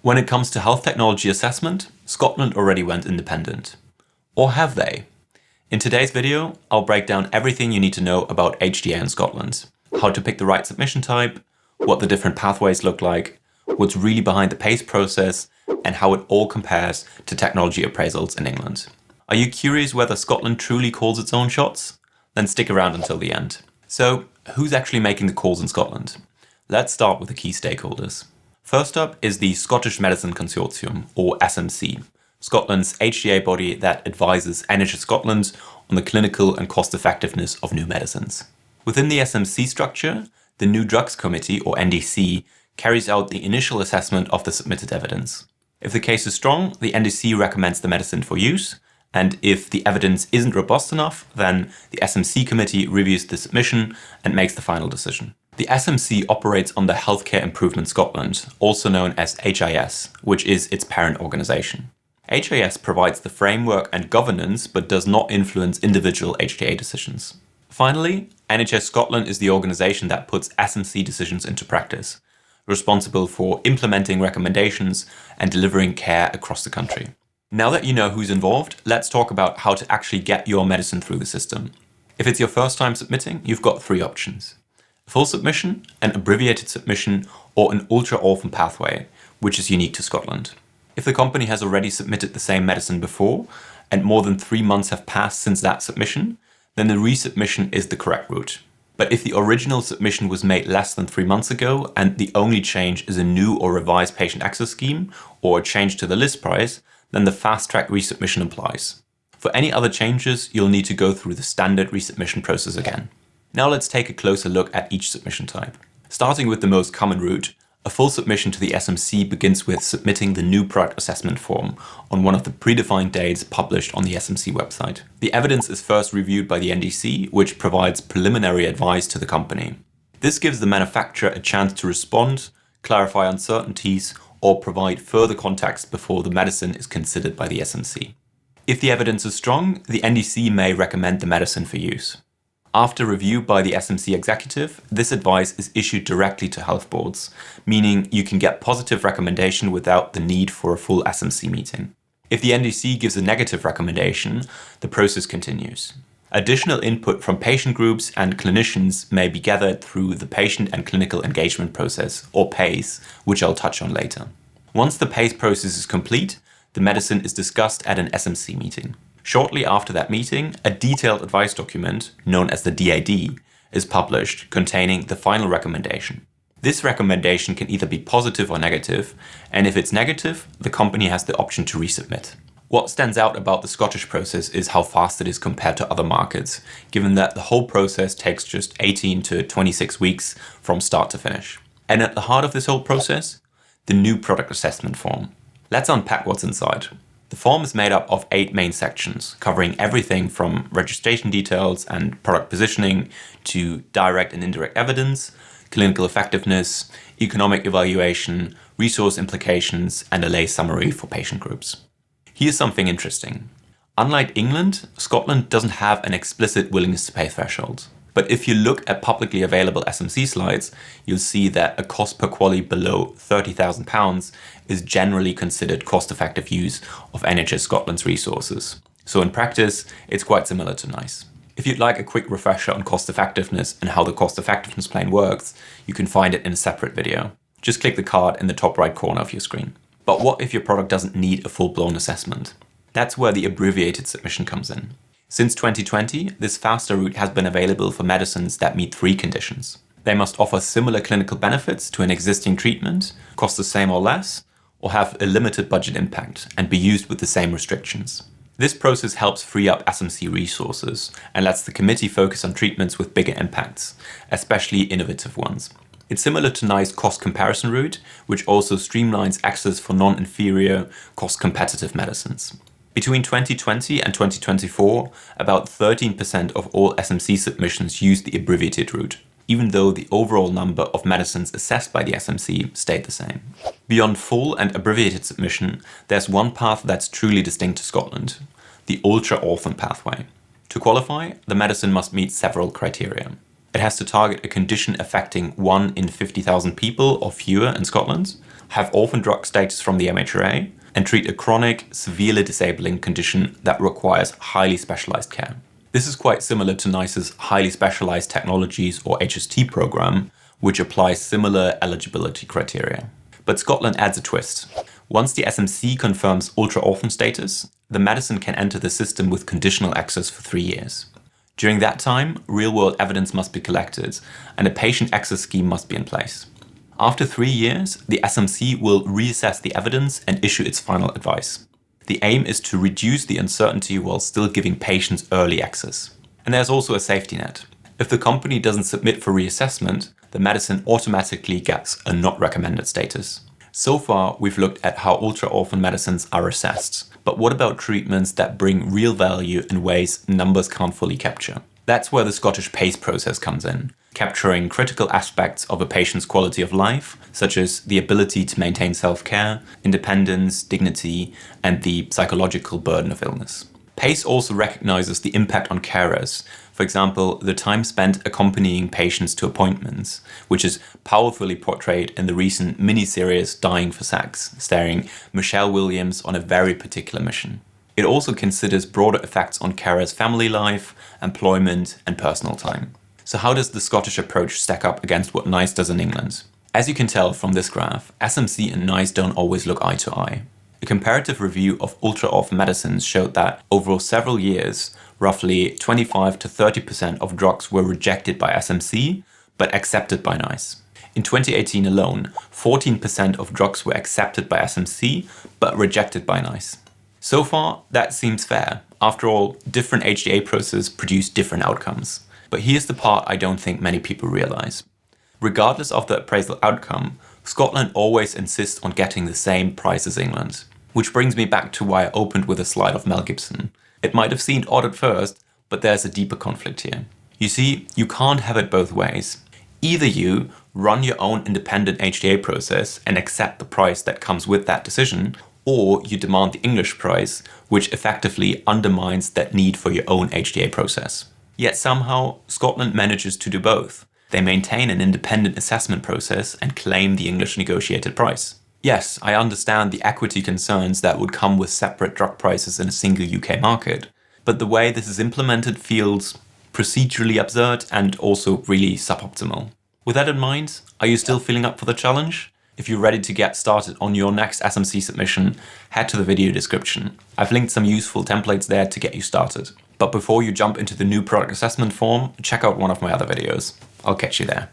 When it comes to health technology assessment, Scotland already went independent. Or have they? In today's video, I'll break down everything you need to know about HTA in Scotland, how to pick the right submission type, what the different pathways look like, what's really behind the PACE process, and how it all compares to technology appraisals in England. Are you curious whether Scotland truly calls its own shots? Then stick around until the end. So, who's actually making the calls in Scotland? Let's start with the key stakeholders. First up is the Scottish Medicine Consortium, or SMC, Scotland's HTA body that advises NHS Scotland on the clinical and cost effectiveness of new medicines. Within the SMC structure, the New Drugs Committee, or NDC, carries out the initial assessment of the submitted evidence. If the case is strong, the NDC recommends the medicine for use, and if the evidence isn't robust enough, then the SMC committee reviews the submission and makes the final decision. The SMC operates under Healthcare Improvement Scotland, also known as HIS, which is its parent organisation. HIS provides the framework and governance, but does not influence individual HTA decisions. Finally, NHS Scotland is the organisation that puts SMC decisions into practice, responsible for implementing recommendations and delivering care across the country. Now that you know who's involved, let's talk about how to actually get your medicine through the system. If it's your first time submitting, you've got three options: a full submission, an abbreviated submission, or an Ultra-Orphan pathway, which is unique to Scotland. If the company has already submitted the same medicine before, and more than 3 months have passed since that submission, then the resubmission is the correct route. But if the original submission was made less than 3 months ago, and the only change is a new or revised patient access scheme, or a change to the list price, then the fast-track resubmission applies. For any other changes, you'll need to go through the standard resubmission process again. Now let's take a closer look at each submission type. Starting with the most common route, a full submission to the SMC begins with submitting the new product assessment form on one of the predefined dates published on the SMC website. The evidence is first reviewed by the NDC, which provides preliminary advice to the company. This gives the manufacturer a chance to respond, clarify uncertainties, or provide further context before the medicine is considered by the SMC. If the evidence is strong, the NDC may recommend the medicine for use. After review by the SMC executive, this advice is issued directly to health boards, meaning you can get positive recommendation without the need for a full SMC meeting. If the NDC gives a negative recommendation, the process continues. Additional input from patient groups and clinicians may be gathered through the Patient and Clinical Engagement Process, or PACE, which I'll touch on later. Once the PACE process is complete, the medicine is discussed at an SMC meeting. Shortly after that meeting, a detailed advice document, known as the DAD, is published containing the final recommendation. This recommendation can either be positive or negative, and if it's negative, the company has the option to resubmit. What stands out about the Scottish process is how fast it is compared to other markets, given that the whole process takes just 18 to 26 weeks from start to finish. And at the heart of this whole process, the new product assessment form. Let's unpack what's inside. The form is made up of 8 main sections, covering everything from registration details and product positioning to direct and indirect evidence, clinical effectiveness, economic evaluation, resource implications, and a lay summary for patient groups. Here's something interesting. Unlike England, Scotland doesn't have an explicit willingness to pay threshold. But if you look at publicly available SMC slides, you'll see that a cost per quality below £30,000 is generally considered cost-effective use of NHS Scotland's resources. So in practice, it's quite similar to NICE. If you'd like a quick refresher on cost effectiveness and how the cost effectiveness plane works, you can find it in a separate video. Just click the card in the top right corner of your screen. But what if your product doesn't need a full-blown assessment? That's where the abbreviated submission comes in. Since 2020, this faster route has been available for medicines that meet 3 conditions. They must offer similar clinical benefits to an existing treatment, cost the same or less, or have a limited budget impact and be used with the same restrictions. This process helps free up SMC resources and lets the committee focus on treatments with bigger impacts, especially innovative ones. It's similar to NICE cost comparison route, which also streamlines access for non-inferior, cost-competitive medicines. Between 2020 and 2024, about 13% of all SMC submissions used the abbreviated route, even though the overall number of medicines assessed by the SMC stayed the same. Beyond full and abbreviated submission, there's one path that's truly distinct to Scotland, the Ultra-Orphan pathway. To qualify, the medicine must meet several criteria. It has to target a condition affecting 1 in 50,000 people or fewer in Scotland, have orphan drug status from the MHRA, and treat a chronic, severely disabling condition that requires highly specialized care. This is quite similar to NICE's Highly Specialized Technologies or HST program, which applies similar eligibility criteria. But Scotland adds a twist. Once the SMC confirms ultra-orphan status, the medicine can enter the system with conditional access for 3 years. During that time, real-world evidence must be collected and a patient access scheme must be in place. After 3 years, the SMC will reassess the evidence and issue its final advice. The aim is to reduce the uncertainty while still giving patients early access. And there's also a safety net. If the company doesn't submit for reassessment, the medicine automatically gets a not recommended status. So far, we've looked at how ultra-orphan medicines are assessed. But what about treatments that bring real value in ways numbers can't fully capture? That's where the Scottish PACE process comes in, capturing critical aspects of a patient's quality of life, such as the ability to maintain self-care, independence, dignity, and the psychological burden of illness. PACE also recognizes the impact on carers. For example, the time spent accompanying patients to appointments, which is powerfully portrayed in the recent mini-series Dying for Sex, starring Michelle Williams on a very particular mission. It also considers broader effects on carers' family life, employment, and personal time. So how does the Scottish approach stack up against what NICE does in England? As you can tell from this graph, SMC and NICE don't always look eye to eye. A comparative review of ultra-orphan medicines showed that over several years, roughly 25 to 30% of drugs were rejected by SMC, but accepted by NICE. In 2018 alone, 14% of drugs were accepted by SMC, but rejected by NICE. So far, that seems fair. After all, different HTA processes produce different outcomes. But here's the part I don't think many people realize. Regardless of the appraisal outcome, Scotland always insists on getting the same price as England. Which brings me back to why I opened with a slide of Mel Gibson. It might have seemed odd at first, but there's a deeper conflict here. You see, you can't have it both ways. Either you run your own independent HTA process and accept the price that comes with that decision, or you demand the English price, which effectively undermines that need for your own HTA process. Yet somehow, Scotland manages to do both. They maintain an independent assessment process and claim the English negotiated price. Yes, I understand the equity concerns that would come with separate drug prices in a single UK market, but the way this is implemented feels procedurally absurd and also really suboptimal. With that in mind, are you still feeling up for the challenge? If you're ready to get started on your next SMC submission, head to the video description. I've linked some useful templates there to get you started. But before you jump into the new product assessment form, check out one of my other videos. I'll catch you there.